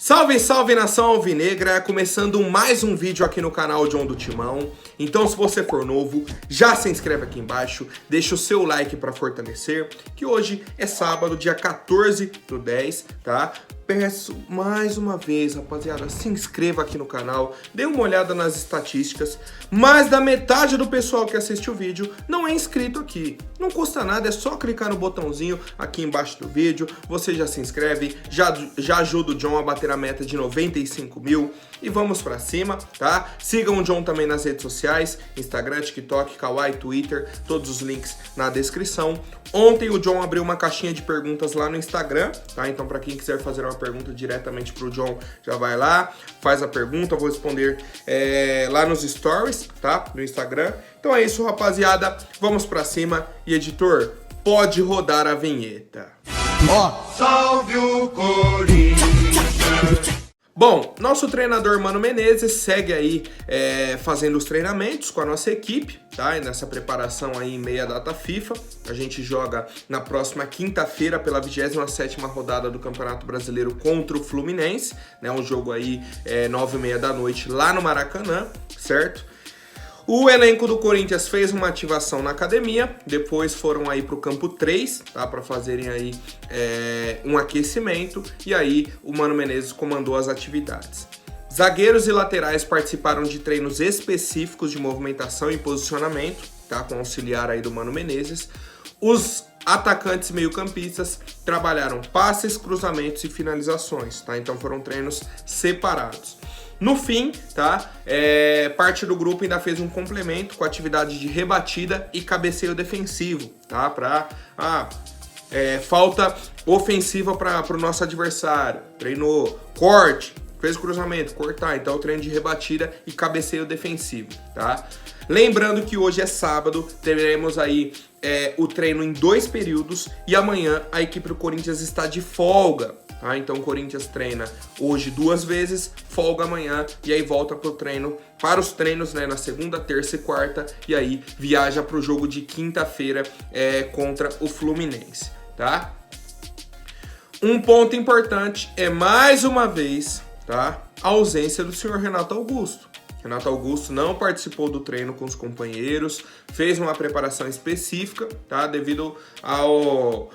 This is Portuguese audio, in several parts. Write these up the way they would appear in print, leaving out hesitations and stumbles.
Salve, salve nação alvinegra, começando mais um vídeo aqui no canal John do Timão. Então se você for novo, já se inscreve aqui embaixo, deixa o seu like para fortalecer, que hoje é sábado, dia 14/10, tá? Peço mais uma vez, rapaziada, se inscreva aqui no canal, dê uma olhada nas estatísticas. Mais da metade do pessoal que assiste o vídeo não é inscrito aqui. Não custa nada, é só clicar no botãozinho aqui embaixo do vídeo, você já se inscreve, já ajuda o John a bater a meta de 95 mil e vamos pra cima, tá? Sigam o John também nas redes sociais, Instagram, TikTok, Kawaii, Twitter, todos os links na descrição. Ontem o John abriu uma caixinha de perguntas lá no Instagram, tá? Então pra quem quiser fazer uma pergunta diretamente pro John, já vai lá, faz a pergunta, eu vou responder lá nos stories, tá? No Instagram. Então é isso, rapaziada, vamos pra cima e editor, pode rodar a vinheta. Salve o Corinthians! Bom, nosso treinador Mano Menezes segue aí fazendo os treinamentos com a nossa equipe, tá? E nessa preparação aí em meia data FIFA, a gente joga na próxima quinta-feira pela 27ª rodada do Campeonato Brasileiro contra o Fluminense, né? Um jogo aí 9h30 da noite lá no Maracanã, certo? O elenco do Corinthians fez uma ativação na academia, depois foram aí para o campo 3, tá, para fazerem aí um aquecimento, e aí o Mano Menezes comandou as atividades. Zagueiros e laterais participaram de treinos específicos de movimentação e posicionamento, tá, com auxiliar aí do Mano Menezes. Os atacantes e meio-campistas trabalharam passes, cruzamentos e finalizações, tá, então foram treinos separados. No fim, tá, parte do grupo ainda fez um complemento com atividade de rebatida e cabeceio defensivo, tá, para falta ofensiva para o nosso adversário. Treinou corte, fez cruzamento, cortar, então treino de rebatida e cabeceio defensivo, tá? Lembrando que hoje é sábado, teremos aí o treino em 2 períodos e amanhã a equipe do Corinthians está de folga. Ah, então o Corinthians treina hoje 2 vezes, folga amanhã e aí volta para os treinos, né, na segunda, terça e quarta, e aí viaja para o jogo de quinta-feira contra o Fluminense, tá? Um ponto importante é mais uma vez, tá, a ausência do senhor Renato Augusto. Renato Augusto não participou do treino com os companheiros, fez uma preparação específica, tá, devido ao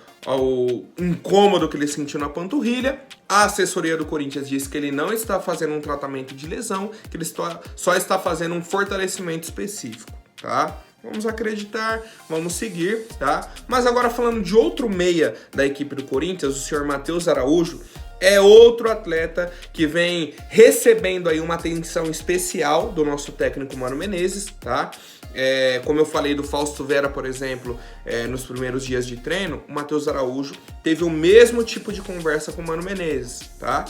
incômodo que ele sentiu na panturrilha. A assessoria do Corinthians diz que ele não está fazendo um tratamento de lesão, que ele só está fazendo um fortalecimento específico, tá? Vamos acreditar, vamos seguir, tá? Mas agora falando de outro meia da equipe do Corinthians, o senhor Matheus Araújo, é outro atleta que vem recebendo aí uma atenção especial do nosso técnico Mano Menezes, tá? Como eu falei do Fausto Vera, por exemplo, nos primeiros dias de treino, o Matheus Araújo teve o mesmo tipo de conversa com o Mano Menezes, tá?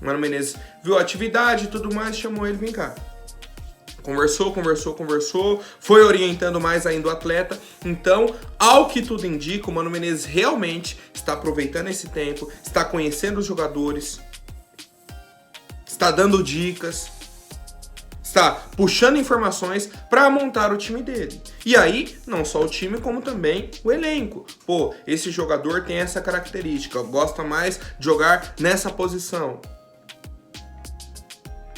O Mano Menezes viu a atividade e tudo mais, chamou ele, vem cá. Conversou, foi orientando mais ainda o atleta. Então, ao que tudo indica, o Mano Menezes realmente está aproveitando esse tempo, está conhecendo os jogadores, está dando dicas, está puxando informações para montar o time dele. E aí, não só o time, como também o elenco. Pô, esse jogador tem essa característica, gosta mais de jogar nessa posição,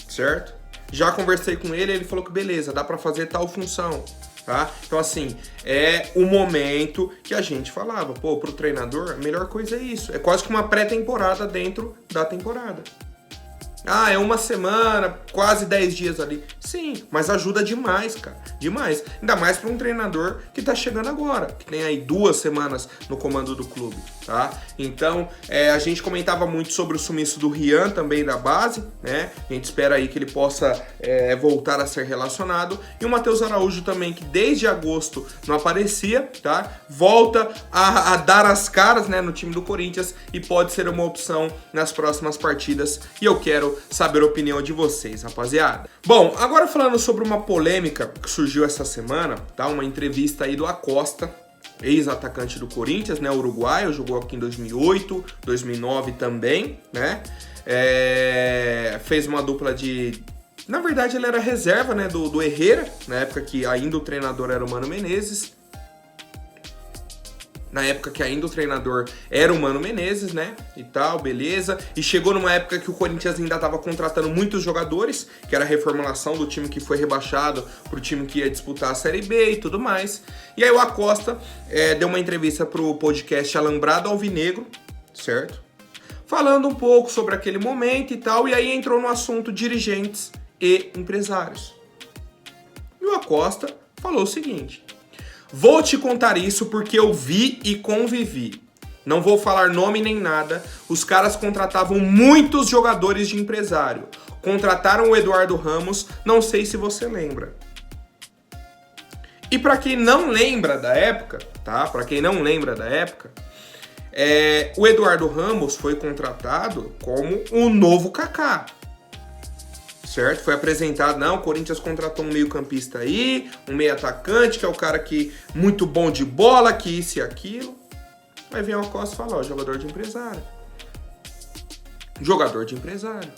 certo? Já conversei com ele, ele falou que beleza, dá pra fazer tal função, tá? Então assim, é o momento que a gente falava, pô, pro treinador, a melhor coisa é isso. É quase que uma pré-temporada dentro da temporada. Ah, é uma semana, quase 10 dias ali. Sim, mas ajuda demais, cara, demais. Ainda mais para um treinador que tá chegando agora, que tem aí 2 semanas no comando do clube, tá? Então, a gente comentava muito sobre o sumiço do Rian também da base, né? A gente espera aí que ele possa voltar a ser relacionado. E o Matheus Araújo também, que desde agosto não aparecia, tá? Volta a dar as caras, né, no time do Corinthians e pode ser uma opção nas próximas partidas. E eu quero saber a opinião de vocês, rapaziada. Bom, agora falando sobre uma polêmica que surgiu essa semana, tá? Uma entrevista aí do Acosta, ex-atacante do Corinthians, né? Uruguaio, jogou aqui em 2008, 2009 também, né? Fez uma dupla de... Na verdade, ele era reserva, né, do Herrera, na época que ainda o treinador era o Mano Menezes. na época que ainda o treinador era o Mano Menezes, né? E tal, beleza. E chegou numa época que o Corinthians ainda estava contratando muitos jogadores, que era a reformulação do time que foi rebaixado pro time que ia disputar a Série B e tudo mais. E aí o Acosta deu uma entrevista pro podcast Alambrado Alvinegro, certo? Falando um pouco sobre aquele momento e tal, e aí entrou no assunto dirigentes e empresários. E o Acosta falou o seguinte: vou te contar isso porque eu vi e convivi. Não vou falar nome nem nada. Os caras contratavam muitos jogadores de empresário. Contrataram o Eduardo Ramos, não sei se você lembra. E para quem não lembra da época, tá? Para quem não lembra da época, o Eduardo Ramos foi contratado como o novo Kaká. Certo? Foi apresentado, não, o Corinthians contratou um meio-campista aí, um meio-atacante, que é o cara que muito bom de bola, que isso e aquilo. Aí vem o Acosta e fala, ó, jogador de empresário. Jogador de empresário.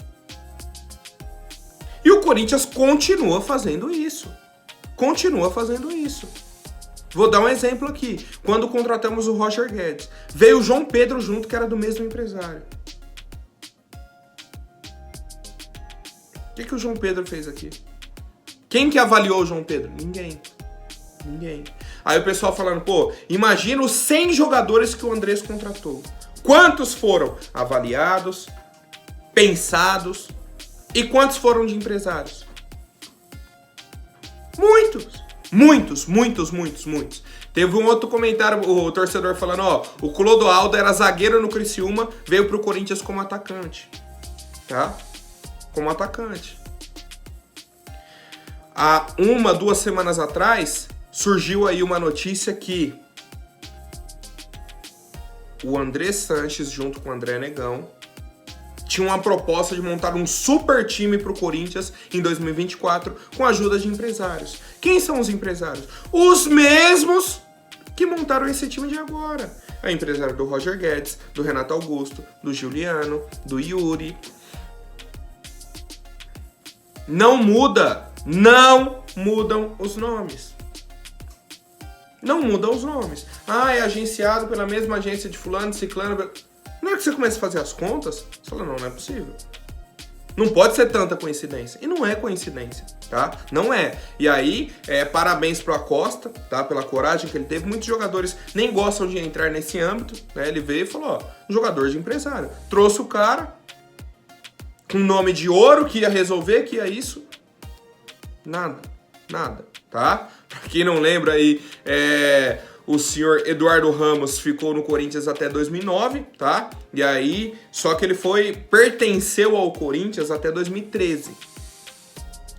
E o Corinthians continua fazendo isso. Continua fazendo isso. Vou dar um exemplo aqui. Quando contratamos o Roger Guedes, veio o João Pedro junto, que era do mesmo empresário. O que o João Pedro fez aqui? Quem que avaliou o João Pedro? Ninguém. Aí o pessoal falando, pô, imagina os 100 jogadores que o Andrés contratou. Quantos foram avaliados, pensados e quantos foram de empresários? Muitos. Teve um outro comentário, o torcedor falando, ó, o Clodoaldo era zagueiro no Criciúma, veio pro Corinthians como atacante. Tá? Como atacante. Há 1-2 semanas atrás, surgiu aí uma notícia que o André Sanches, junto com o André Negão, tinha uma proposta de montar um super time pro Corinthians em 2024 com a ajuda de empresários. Quem são os empresários? Os mesmos que montaram esse time de agora. É empresário do Roger Guedes, do Renato Augusto, do Juliano, do Yuri. Não mudam os nomes. Não mudam os nomes. Ah, é agenciado pela mesma agência de fulano, ciclano. Na hora que você começa a fazer as contas, você fala, não é possível. Não pode ser tanta coincidência. E não é coincidência, tá? Não é. E aí, parabéns pro Acosta, tá? Pela coragem que ele teve. Muitos jogadores nem gostam de entrar nesse âmbito, né? Ele veio e falou, ó, um jogador de empresário. Trouxe o cara com nome de ouro, que ia resolver, que ia isso. Nada, tá? Pra quem não lembra aí, o senhor Eduardo Ramos ficou no Corinthians até 2009, tá? E aí, só que ele pertenceu ao Corinthians até 2013.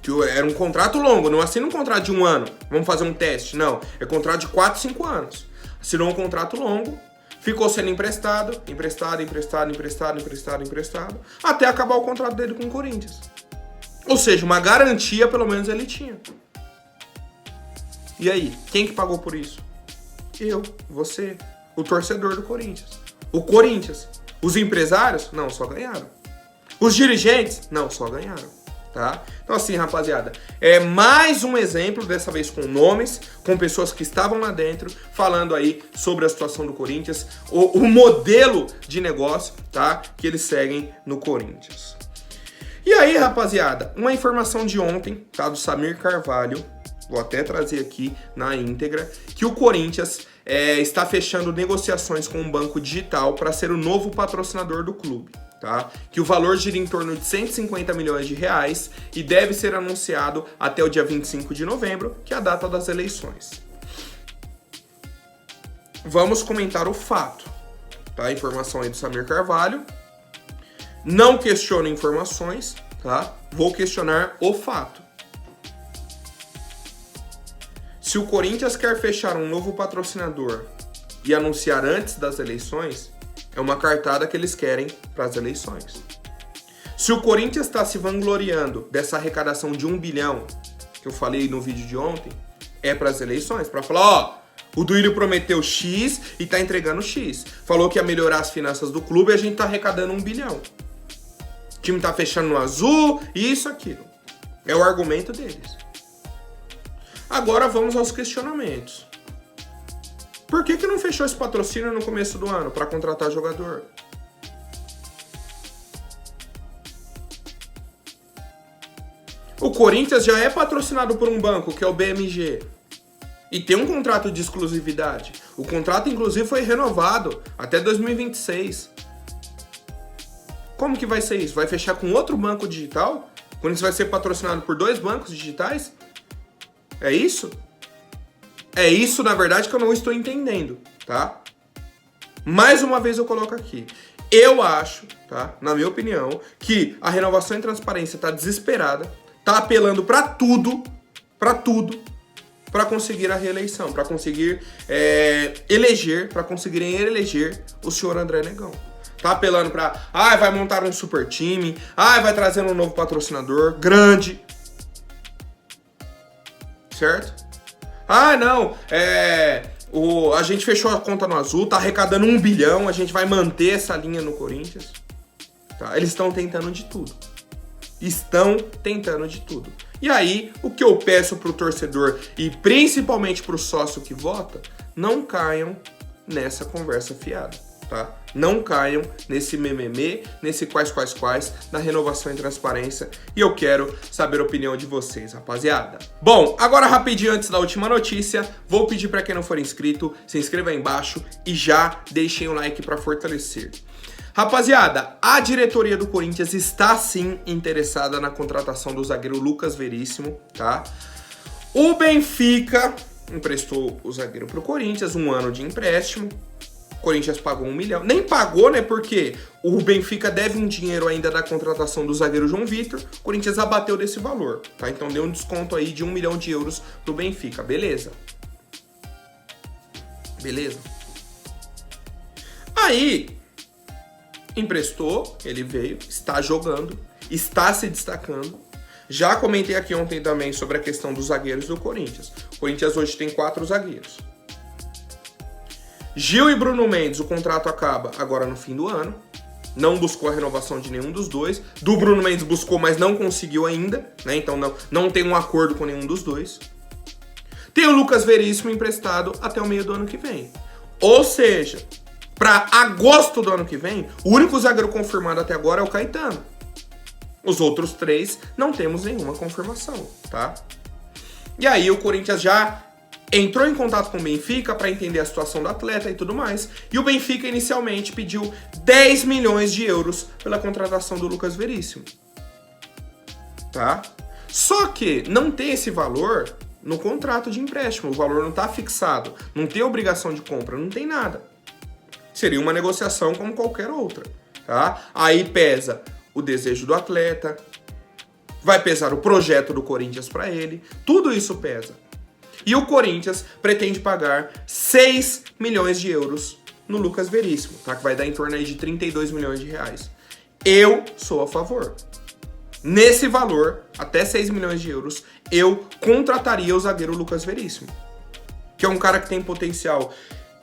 Que era um contrato longo, não assina um contrato de 1 ano, vamos fazer um teste, não. É contrato de 4, 5 anos. Assinou um contrato longo, ficou sendo emprestado, até acabar o contrato dele com o Corinthians. Ou seja, uma garantia pelo menos ele tinha. E aí, quem que pagou por isso? Eu, você, o torcedor do Corinthians. O Corinthians. Os empresários? Não, só ganharam. Os dirigentes? Não, só ganharam. Tá? Então assim, rapaziada, é mais um exemplo, dessa vez com nomes, com pessoas que estavam lá dentro, falando aí sobre a situação do Corinthians, o modelo de negócio, tá? Que eles seguem no Corinthians. E aí, rapaziada, uma informação de ontem, tá? Do Samir Carvalho, vou até trazer aqui na íntegra, que o Corinthians está fechando negociações com um banco digital para ser o novo patrocinador do clube. Tá? Que o valor gira em torno de 150 milhões de reais e deve ser anunciado até o dia 25 de novembro, que é a data das eleições. Vamos comentar o fato. Tá? Informação aí do Samir Carvalho. Não questiono informações, tá? Vou questionar o fato. Se o Corinthians quer fechar um novo patrocinador e anunciar antes das eleições, é uma cartada que eles querem para as eleições. Se o Corinthians está se vangloriando dessa arrecadação de 1 bilhão, que eu falei no vídeo de ontem, é para as eleições, para falar, ó, o Duílio prometeu X e tá entregando X. Falou que ia melhorar as finanças do clube e a gente tá arrecadando 1 bilhão. O time tá fechando no azul, isso, aquilo. É o argumento deles. Agora vamos aos questionamentos. Por que não fechou esse patrocínio no começo do ano para contratar jogador? O Corinthians já é patrocinado por um banco, que é o BMG. E tem um contrato de exclusividade. O contrato, inclusive, foi renovado até 2026. Como que vai ser isso? Vai fechar com outro banco digital? O Corinthians vai ser patrocinado por 2 bancos digitais? É isso? É isso, na verdade, que eu não estou entendendo, tá? Mais uma vez eu coloco aqui. Eu acho, tá? Na minha opinião, que a Renovação e Transparência tá desesperada, tá apelando pra tudo, para conseguir a reeleição, para conseguir conseguirem eleger o senhor André Negão. Tá apelando pra, vai montar um super time, vai trazer um novo patrocinador grande, certo? Não, a gente fechou a conta no azul, tá arrecadando 1 bilhão, a gente vai manter essa linha no Corinthians. Tá? Eles estão tentando de tudo. E aí, o que eu peço pro torcedor e principalmente pro sócio que vota, não caiam nessa conversa fiada, tá? Não caiam nesse mimimi, nesse quais, da Renovação e Transparência. E eu quero saber a opinião de vocês, rapaziada. Bom, agora rapidinho antes da última notícia, vou pedir para quem não for inscrito, se inscreva aí embaixo e já deixem um like para fortalecer. Rapaziada, a diretoria do Corinthians está sim interessada na contratação do zagueiro Lucas Veríssimo, tá? O Benfica emprestou o zagueiro pro Corinthians, 1 ano de empréstimo. O Corinthians pagou 1 milhão. Nem pagou, né? Porque o Benfica deve um dinheiro ainda da contratação do zagueiro João Vitor. O Corinthians abateu desse valor, tá? Então deu um desconto aí de 1 milhão de euros pro Benfica. Beleza? Aí, emprestou, ele veio, está jogando, está se destacando. Já comentei aqui ontem também sobre a questão dos zagueiros do Corinthians. O Corinthians hoje tem 4 zagueiros. Gil e Bruno Mendes, o contrato acaba agora no fim do ano. Não buscou a renovação de nenhum dos dois. Do Bruno Mendes buscou, mas não conseguiu ainda, né? Então não tem um acordo com nenhum dos dois. Tem o Lucas Veríssimo emprestado até o meio do ano que vem. Ou seja, para agosto do ano que vem, o único zagueiro confirmado até agora é o Caetano. Os outros 3 não temos nenhuma confirmação, tá? E aí o Corinthians já entrou em contato com o Benfica para entender a situação do atleta e tudo mais. E o Benfica inicialmente pediu 10 milhões de euros pela contratação do Lucas Veríssimo. Tá? Só que não tem esse valor no contrato de empréstimo. O valor não está fixado. Não tem obrigação de compra, não tem nada. Seria uma negociação como qualquer outra. Tá? Aí pesa o desejo do atleta, vai pesar o projeto do Corinthians para ele. Tudo isso pesa. E o Corinthians pretende pagar 6 milhões de euros no Lucas Veríssimo, tá? Que vai dar em torno aí de 32 milhões de reais. Eu sou a favor. Nesse valor, até 6 milhões de euros, eu contrataria o zagueiro Lucas Veríssimo, que é um cara que tem potencial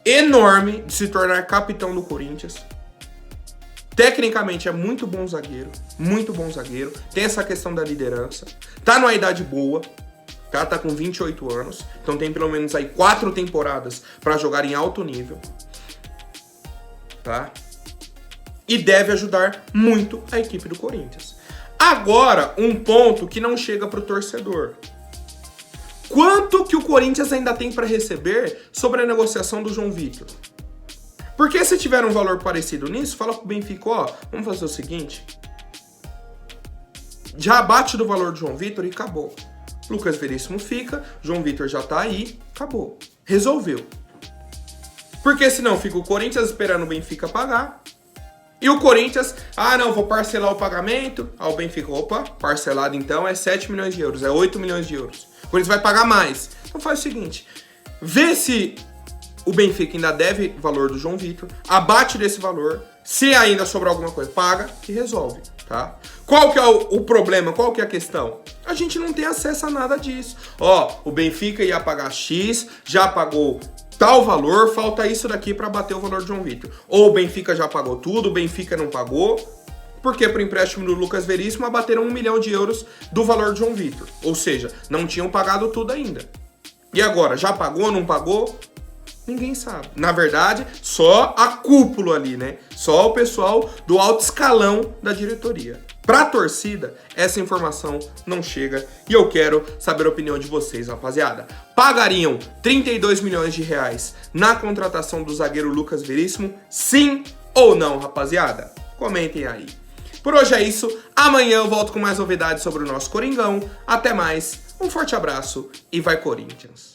enorme de se tornar capitão do Corinthians. Tecnicamente é muito bom zagueiro, tem essa questão da liderança, tá numa idade boa, tá com 28 anos, então tem pelo menos aí 4 temporadas para jogar em alto nível, tá? E deve ajudar muito a equipe do Corinthians. Agora, um ponto que não chega pro torcedor. Quanto que o Corinthians ainda tem para receber sobre a negociação do João Vitor? Porque se tiver um valor parecido nisso, fala pro Benfica, vamos fazer o seguinte, já abate do valor do João Vitor e acabou. Lucas Veríssimo fica, João Vitor já tá aí, acabou. Resolveu. Porque senão fica o Corinthians esperando o Benfica pagar. E o Corinthians, não, vou parcelar o pagamento. O Benfica, parcelado então é 7 milhões de euros, é 8 milhões de euros. O Corinthians vai pagar mais. Então faz o seguinte, vê se o Benfica ainda deve o valor do João Vitor, abate desse valor, se ainda sobrar alguma coisa, paga e resolve, tá? Qual que é o problema? Qual que é a questão? A gente não tem acesso a nada disso. O Benfica ia pagar X, já pagou tal valor, falta isso daqui para bater o valor do João Vitor. Ou o Benfica já pagou tudo, o Benfica não pagou, porque pro empréstimo do Lucas Veríssimo abateram 1 milhão de euros do valor do João Vitor. Ou seja, não tinham pagado tudo ainda. E agora, já pagou, não pagou? Ninguém sabe. Na verdade, só a cúpula ali, né? Só o pessoal do alto escalão da diretoria. Pra torcida, essa informação não chega e eu quero saber a opinião de vocês, rapaziada. Pagariam 32 milhões de reais na contratação do zagueiro Lucas Veríssimo? Sim ou não, rapaziada? Comentem aí. Por hoje é isso. Amanhã eu volto com mais novidades sobre o nosso Coringão. Até mais, um forte abraço e vai Corinthians!